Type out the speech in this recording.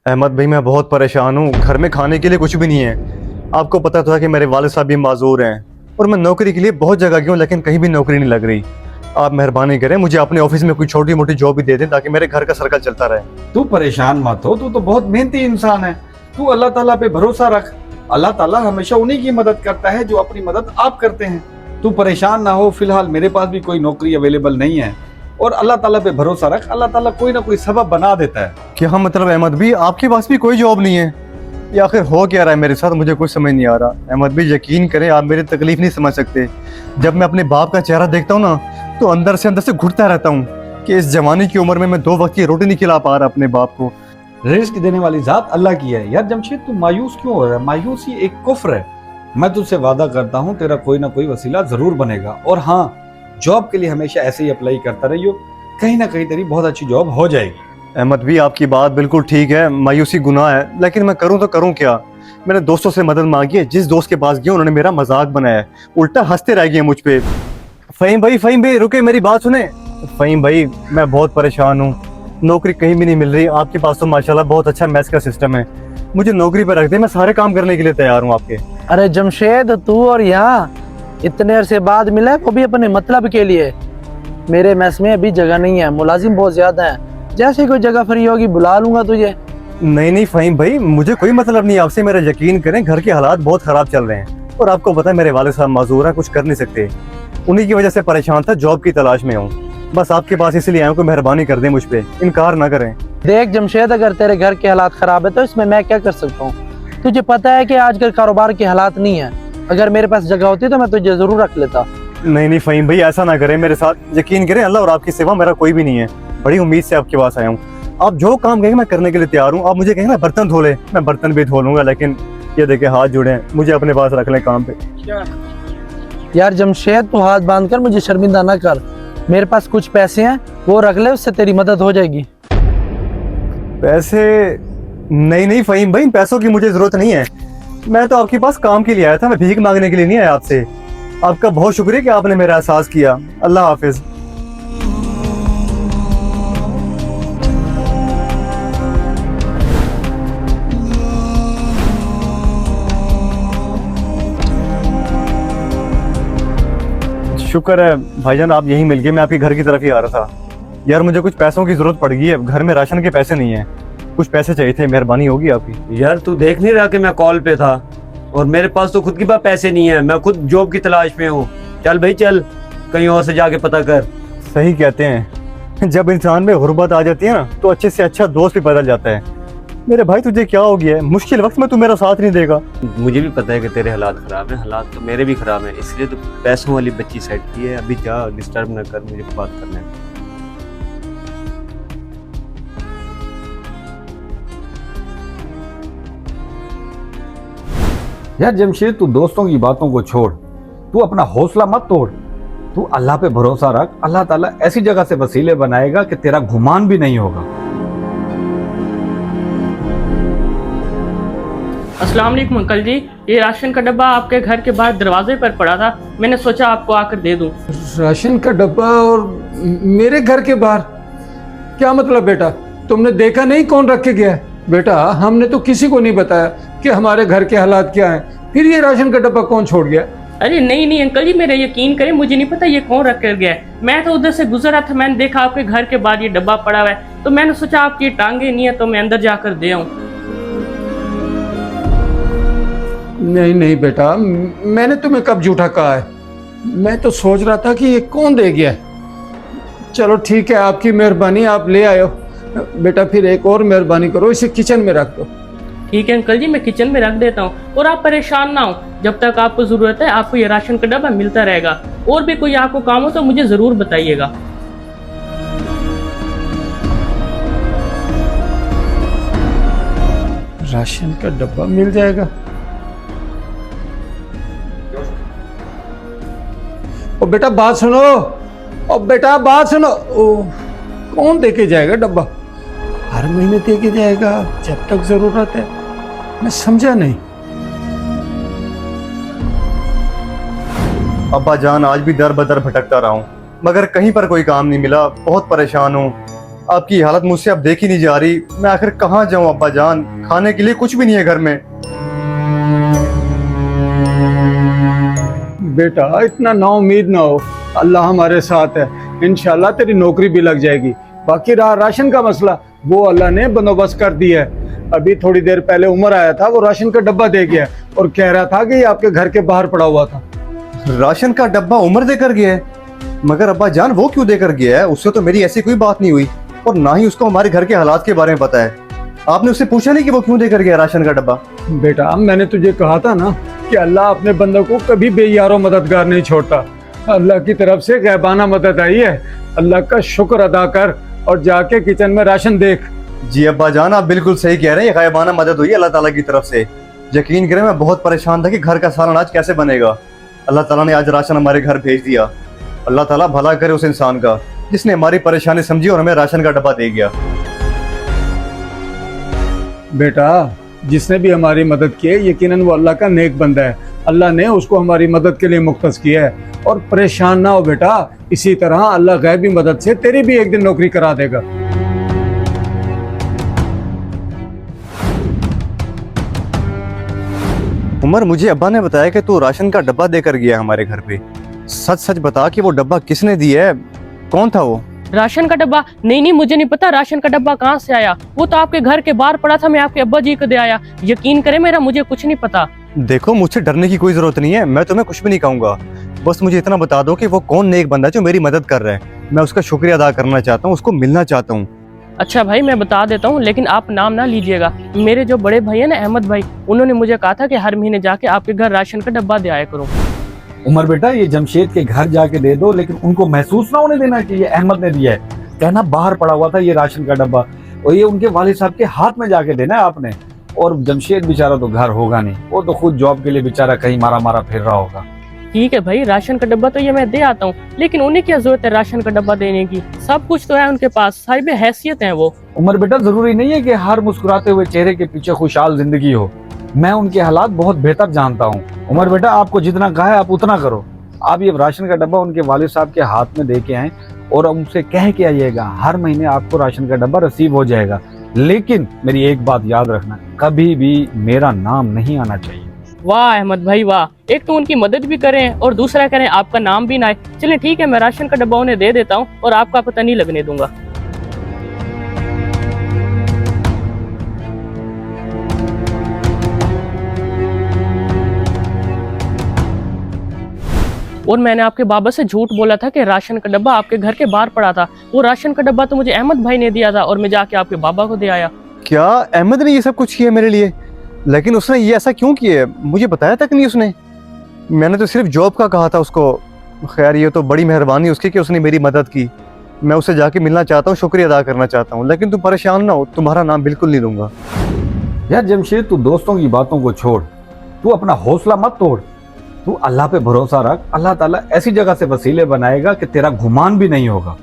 अहमद भाई, मैं बहुत परेशान हूँ। घर में खाने के लिए कुछ भी नहीं है। आपको पता तो है कि मेरे वालिद साहब भी माजूर हैं और मैं नौकरी के लिए बहुत जगह गया हूँ, लेकिन कहीं भी नौकरी नहीं लग रही। आप मेहरबानी करें, मुझे अपने ऑफिस में कोई छोटी मोटी जॉब भी दे दें ताकि मेरे घर का सर्कल चलता रहे। तू परेशान मत हो, तू तो बहुत मेहनती इंसान है। तू अल्लाह ताला पे भरोसा रख। अल्लाह ताला हमेशा उन्हीं की मदद करता है जो अपनी मदद आप करते हैं। तू परेशान ना हो, फिलहाल मेरे पास भी कोई नौकरी अवेलेबल नहीं है और अल्लाह ताला पे भरोसा रख। अल्लाह ताला कोई ना कोई सबब बना देता है। क्या मतलब अहमद भाई, आपके पास भी कोई जॉब नहीं है? या आखिर हो क्या रहा है मेरे साथ, मुझे कुछ समझ नहीं आ रहा। अहमद भाई यकीन करें, आप मेरी तकलीफ नहीं समझ सकते। जब मैं अपने बाप का चेहरा देखता हूँ ना, तो अंदर से घुटता रहता हूँ कि इस जवानी की उम्र में मैं 2 वक्त की रोटी नहीं खिला पा रहा अपने बाप को। रिस्क देने वाली जात अल्लाह की है। यार जमशेद, तू मायूस क्यों हो रहा है? मायूसी एक कुफ्र है। मैं तुझसे वादा करता हूँ तेरा कोई ना कोई वसीला जरूर बनेगा। और हाँ, जॉब के लिए हमेशा ऐसे ही अप्लाई करता रहियो, कहीं ना कहीं तेरी बहुत अच्छी जॉब हो जाएगी। अहमद भी आपकी बात बिल्कुल ठीक है, मायूसी गुनाह है, लेकिन मैं करूं तो करूं क्या? मैंने दोस्तों से मदद मांगी है, जिस दोस्त के पास गया उन्होंने मेरा मजाक बनाया है, उल्टा हंसते रह गए मुझ पे। फ़हीम भाई रुके, मेरी बात सुने। फ़हीम भाई, मैं बहुत परेशान हूँ, नौकरी कहीं भी नहीं मिल रही। आपके पास तो माशाल्लाह बहुत अच्छा मैथ्स का सिस्टम है, मुझे नौकरी पर रख दे, मैं सारे काम करने के लिए तैयार हूँ आपके। अरे जमशेद, तू और यहाँ इतने अरसे बाद मिला है, वो भी अपने मतलब के लिए। मेरे मैस में अभी जगह नहीं है, मुलाजिम बहुत ज्यादा है। जैसे कोई जगह फ्री होगी बुला लूंगा तुझे। नहीं फ़हीम भाई, मुझे कोई मतलब नहीं आपसे, मेरा यकीन करें, घर के हालात बहुत ख़राब चल रहे हैं और आपको पता है मेरे वालिद साहब माजूर हैं, कुछ कर नहीं सकते। उन्हीं की वजह से परेशान था, जॉब की तलाश में हूँ। बस आपके पास इसलिए आया हूँ कि मेहरबानी कर दें, मुझ पे इनकार ना करें। देख जमशेद, अगर तेरे घर के हालात खराब है तो इसमें मैं क्या कर सकता हूँ? तुझे पता है कि आजकल कारोबार के हालात नहीं है। अगर मेरे पास जगह होती तो मैं तुझे जरूर रख लेता। नहीं फ़हीम भाई, ऐसा ना करें मेरे साथ, यकीन करें, अल्लाह और आपकी सिवा मेरा कोई भी नहीं है। बड़ी उम्मीद से आपके पास आया हूँ, आप जो काम कहेंगे मैं करने के लिए तैयार हूँ। आप मुझे कहेंगे ना बर्तन धो ले, मैं बर्तन भी धो लूंगा, लेकिन ये देखे हाथ जुड़े हैं, मुझे अपने पास रख लें काम पे। यार जमशेद, तू हाथ बांध कर मुझे शर्मिंदा ना कर। मेरे पास कुछ पैसे हैं, वो रख ले, उससे तेरी मदद हो जाएगी। पैसे? नहीं फ़हीम भाई, पैसों की मुझे जरूरत नहीं है। मैं तो आपके पास काम के लिए आया था, मैं भीख मांगने के लिए नहीं आया आपसे। आपका बहुत शुक्रिया कि आपने मेरा एहसास किया। अल्लाह हाफिज। शुक्र है भाईजान, आप यहीं मिल गए, मैं आपके घर की तरफ ही आ रहा था। यार मुझे कुछ पैसों की जरूरत पड़ गई है, घर में राशन के पैसे नहीं है, कुछ पैसे चाहिए थे, मेहरबानी होगी आपकी। यार तू देख नहीं रहा कि मैं कॉल पे था और मेरे पास तो खुद के पास पैसे नहीं है, मैं खुद जॉब की तलाश में हूँ। चल भाई चल, कहीं और से जाके पता कर। सही कहते हैं, जब इंसान में गुर्बत आ जाती है ना, तो अच्छे से अच्छा दोस्त भी बदल जाता है। मेरे भाई तुझे क्या हो गया है? मुश्किल वक्त में तू मेरा साथ नहीं देगा। मुझे भी पता है कि तेरे हालात खराब हैं, हालात तो मेरे भी खराब हैं, इसलिए तो पैसों वाली बच्ची सेट की है। अभी जा, डिस्टर्ब ना कर, मुझे बात करना है। यार जमशेद, तू दोस्तों की बातों को छोड़, तू अपना हौसला मत तोड़। तू अल्लाह पे भरोसा रख, अल्लाह ताला ऐसी जगह से वसीले बनाएगा कि तेरा गुमान भी नहीं होगा। अस्सलाम वालेकुम अंकल जी, ये राशन का डब्बा आपके घर के बाहर दरवाजे पर पड़ा था, मैंने सोचा आपको आकर दे दूं। राशन का डब्बा और मेरे घर के बाहर? क्या मतलब बेटा, तुमने देखा नहीं कौन रख के गया है? बेटा, हमने तो किसी को नहीं बताया कि हमारे घर के हालात क्या हैं, फिर ये राशन का डब्बा कौन छोड़ गया? अरे नहीं अंकल जी, मेरा यकीन करें, मुझे नहीं पता ये कौन रख कर गया है। मैं तो उधर से गुजर रहा था, मैंने देखा आपके घर के बाहर ये डब्बा पड़ा हुआ है, तो मैंने सोचा आपकी टांगे नहीं है तो मैं अंदर जाकर दे आऊं। नहीं बेटा, मैंने तुम्हें कब झूठा कहा है? मैं तो सोच रहा था कि ये कौन दे गया है। चलो ठीक है, आपकी मेहरबानी, आप ले आए हो। बेटा फिर एक और मेहरबानी करो, इसे किचन में रख दो। ठीक है अंकल जी, मैं किचन में रख देता हूँ और आप परेशान ना हो, जब तक आपको जरूरत है आपको ये राशन का डब्बा मिलता रहेगा। और भी कोई आपको काम हो तो मुझे जरूर बताइएगा। राशन का डब्बा मिल जाएगा? ओ बेटा बात सुनो, ओ बेटा बात सुनो। ओ, कौन देके जाएगा डब्बा? हर महीने देके जाएगा जब तक जरूरत है? मैं समझा नहीं। अब्बा जान, आज भी दर बदर भटकता रहा हूँ, मगर कहीं पर कोई काम नहीं मिला, बहुत परेशान हूँ। आपकी हालत मुझसे अब देखी नहीं जा रही। मैं आखिर कहाँ जाऊँ अब्बा जान, खाने के लिए कुछ भी नहीं है घर में। बेटा इतना ना उम्मीद ना हो, अल्लाह हमारे साथ है, इंशाल्लाह तेरी नौकरी भी लग जाएगी। बाकी रहा राशन का मसला, वो अल्लाह ने बंदोबस्त कर दिया है। अभी थोड़ी देर पहले उमर आया था, वो राशन का डब्बा दे गया और कह रहा था कि ये आपके घर के बाहर पड़ा हुआ था। राशन का डब्बा उमर देकर गया है? मगर अब्बा जान वो क्यों देकर गया है? उससे तो मेरी ऐसी कोई बात नहीं हुई और ना ही उसको हमारे घर के हालात के बारे में पता है। आपने उससे पूछा नहीं कि वो क्यों देकर गया राशन का डब्बा? बेटा मैंने तुझे कहा था ना कि अल्लाह अपने बंदों को कभी बेयारो मददगार नहीं छोड़ता। अल्लाह की तरफ से गैबाना मदद आई है, अल्लाह का शुक्र अदा कर और जाके किचन में राशन देख। जी अब्बा जान, आप बिल्कुल सही कह रहे हैं, ये गायबाना मदद हुई है अल्लाह ताला की तरफ से। यकीन करें मैं बहुत परेशान था कि घर का सारा अनाज कैसे बनेगा। अल्लाह ताला ने आज राशन हमारे घर भेज दिया। अल्लाह ताला भला करे उस इंसान का जिसने हमारी परेशानी समझी और हमें राशन का डब्बा दे गया। बेटा जिसने भी हमारी मदद की है यकीनन वो अल्लाह का नेक बंदा है, अल्लाह ने उसको हमारी मदद के लिए मुख्तस किया है। और परेशान ना हो बेटा, इसी तरह अल्लाह गैबी मदद से तेरी भी एक दिन नौकरी करा देगा। उमर, मुझे अब्बा ने बताया कि तू राशन का डब्बा देकर गया हमारे घर पे। सच सच बता कि वो डब्बा किसने दिया है, कौन था वो? राशन का डब्बा? नहीं, मुझे नहीं पता राशन का डब्बा कहाँ से आया। वो तो आपके घर के बाहर पड़ा था, मैं आपके अब्बा जी को दे आया। यकीन करें मेरा मुझे कुछ नहीं पता। देखो मुझसे डरने की कोई जरूरत नहीं है, मैं तुम्हें कुछ भी नहीं कहूंगा। बस मुझे इतना बता दो कि वो कौन नेक बंदा है जो मेरी मदद कर रहा है। मैं उसका शुक्रिया अदा करना चाहता हूँ, उसको मिलना चाहता हूँ। अच्छा भाई मैं बता देता हूँ, लेकिन आप नाम ना लीजिएगा। मेरे जो बड़े भाई है ना अहमद भाई, उन्होंने मुझे कहा था कि हर महीने जाके आपके घर राशन का डब्बा दे आया करूँ। उमर बेटा ये जमशेद के घर जाके दे दो, लेकिन उनको महसूस ना होने देना कि ये अहमद ने दिया है। कहना बाहर पड़ा हुआ था ये राशन का डब्बा, और ये उनके वालिद साहब के हाथ में जाके देना है आपने। और जमशेद बेचारा तो घर होगा नहीं, वो तो खुद जॉब के लिए बेचारा कहीं मारा मारा फिर रहा होगा। ठीक है भाई, राशन का डब्बा तो ये मैं दे आता हूँ, लेकिन उन्हें क्या जरूरत है राशन का डब्बा देने की? सब कुछ तो है उनके पास, साहिब हैसियत है वो। उमर बेटा जरूरी नहीं है कि हर मुस्कुराते हुए चेहरे के पीछे खुशहाल जिंदगी हो। मैं उनके हालात बहुत बेहतर जानता हूँ। उमर बेटा आपको जितना कहा है आप उतना करो। आप ये राशन का डब्बा उनके वालिद साहब के हाथ में दे के आए और उनसे कह के आइएगा हर महीने आपको राशन का डब्बा रिसीव हो जाएगा। लेकिन मेरी एक बात याद रखना, कभी भी मेरा नाम नहीं आना चाहिए। वाह अहमद भाई वाह, एक तो उनकी मदद भी करें और दूसरा करें आपका नाम भी ना आए। चले ठीक है, मैं राशन का डब्बा उन्हें दे देता हूँ और आपका पता नहीं लगने दूंगा। और मैंने आपके बाबा से झूठ बोला था कि राशन का डब्बा आपके घर के बाहर पड़ा था। वो राशन का डब्बा तो मुझे अहमद भाई ने दिया था और मैं जाके आपके बाबा को दे आया। क्या अहमद ने ये सब कुछ किया मेरे लिए? लेकिन उसने ये ऐसा क्यों किया? मुझे बताया तक नहीं उसने। मैंने तो सिर्फ जॉब का कहा था उसको। खैर ये तो बड़ी मेहरबानी उसकी कि उसने मेरी मदद की। मैं उससे जाके मिलना चाहता हूँ, शुक्रिया अदा करना चाहता हूँ। लेकिन तुम परेशान ना हो, तुम्हारा नाम बिल्कुल नहीं लूंगा। यार जमशेद तू दोस्तों की बातों को छोड़, तू अपना हौसला मत तोड़। तू अल्लाह पे भरोसा रख, अल्लाह ताला ऐसी जगह से वसीले बनाएगा कि तेरा गुमान भी नहीं होगा।